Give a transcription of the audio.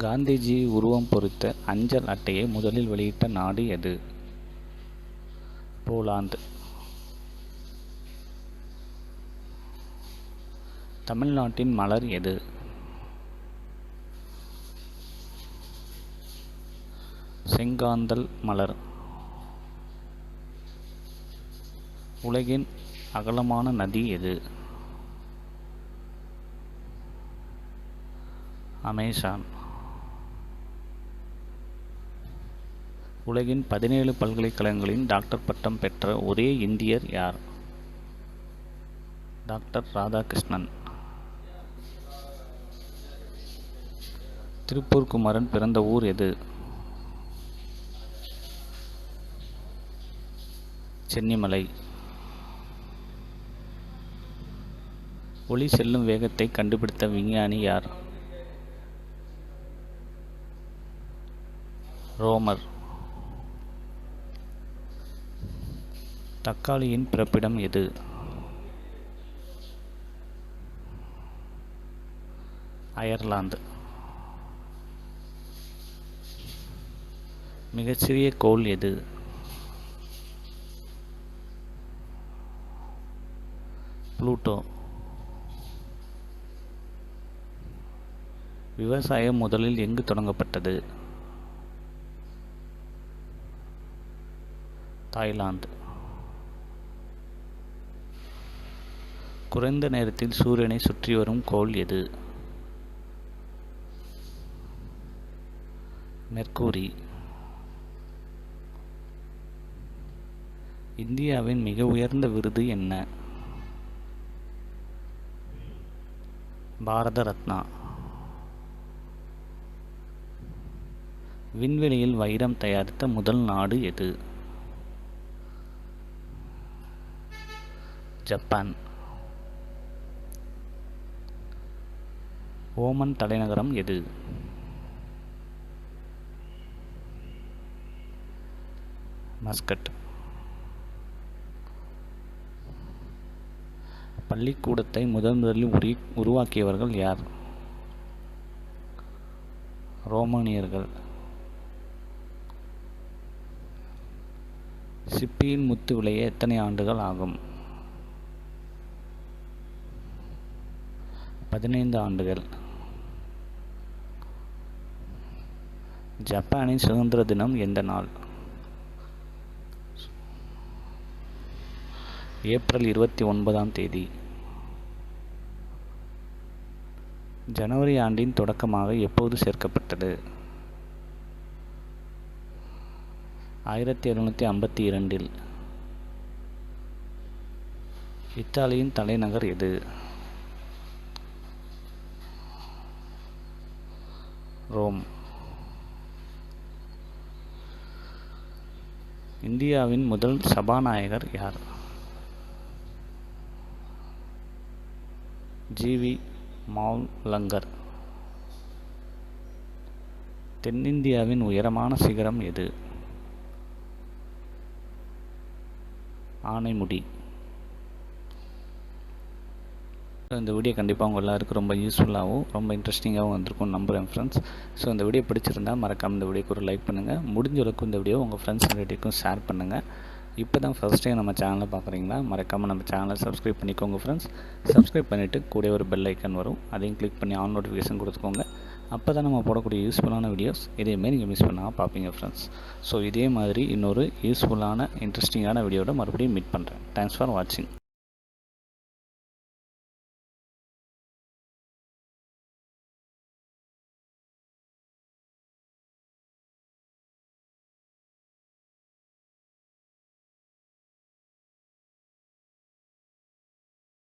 காந்திஜி உருவம் பொறித்த அஞ்சல் அட்டையை முதலில் வெளியிட்ட நாடு எது? போலாந்து. தமிழ்நாட்டின் மலர் எது? செங்காந்தள் மலர். உலகின் அகலமான நதி எது? அமேசான். உலகின் 17 பல்கலைக்கழகங்களின் டாக்டர் பட்டம் பெற்ற ஒரே இந்தியர் யார்? டாக்டர் ராதாகிருஷ்ணன். திருப்பூர் குமரன் பிறந்த ஊர் எது? சென்னிமலை. ஒளி செல்லும் வேகத்தை கண்டுபிடித்த விஞ்ஞானி யார்? ரோமர். தக்காளியின் பிறப்பிடம் எது? அயர்லாந்து. மிகச்சிறிய கோள் எது? புளூட்டோ. விவசாயம் முதலில் எங்கு தொடங்கப்பட்டது? தாய்லாந்து. குறைந்த நேரத்தில் சூரியனை சுற்றி வரும் கோள் எது? மெர்க்குரி. இந்தியாவின் மிக உயர்ந்த விருது என்ன? பாரத ரத்னா. விண்வெளியில் வைரம் தயாரித்த முதல் நாடு எது? ஜப்பான். ஓமன் தலைநகரம் எது? மஸ்கட். பள்ளிக்கூடத்தை முதலில் உருவாக்கியவர்கள் யார்? ரோமானியர்கள். சிப்பியின் முத்து விளைய எத்தனை ஆண்டுகள் ஆகும்? 15 ஆண்டுகள். ஜப்பானின் சுதந்திர தினம் எந்த நாள்? ஏப்ரல் 29ஆம் தேதி. ஜனவரி ஆண்டின் தொடக்கமாக எப்போது சேர்க்கப்பட்டது? 1752. இத்தாலியின் தலைநகர் எது? ரோம். இந்தியாவின் முதல் சபாநாயகர் யார்? ஜி.வி. மாவ்லங்கர். தென்னிந்தியாவின் உயரமான சிகரம் எது? ஆனைமுடி. இந்த வீடியோ கண்டிப்பாக உங்கள் எல்லாருக்கும் ரொம்ப யூஸ்ஃபுல்லாகவும் ரொம்ப இன்ட்ரெஸ்டிங்காகவும் வந்திருக்கும் நம்புகிறேன் ஃப்ரெண்ட்ஸ். ஸோ இந்த வீடியோ பிடிச்சிருந்தால் மறக்காமல் இந்த வீடியோக்கு ஒரு லைக் பண்ணுங்கள். முடிஞ்ச அளவுக்கு இந்த வீடியோ உங்கள் ஃப்ரெண்ட்ஸ் ரிலேட்டிவ்க்கும் ஷேர் பண்ணுங்கள். இப்போ தான் ஃபஸ்ட் டைம் நம்ம சேனலை பார்க்குறீங்களா, மறக்காமல் நம்ம சேனலை சப்ஸ்கிரைப் பண்ணிக்கோங்க ஃப்ரெண்ட்ஸ். சப்ஸ்கிரைப் பண்ணிவிட்டு கூட ஒரு பெல் ஐக்கன் வரும், அதையும் கிளிக் பண்ணி ஆன் நோட்டிஃபிகேஷன் கொடுத்துக்கோங்க. அப்போ தான் நம்ம போடக்கூடிய யூஸ்ஃபுல்லான வீடியோஸ் இதேமாரி நீங்கள் மிஸ் பண்ணாமல் பார்ப்பீங்க ஃப்ரெண்ட்ஸ். ஸோ இதே மாதிரி இன்னொரு யூஸ்ஃபுல்லான இன்ட்ரெஸ்டிங்கான வீடியோட மறுபடியும் மீட் பண்ணுறேன். தேங்க்ஸ் ஃபார் வாட்சிங்.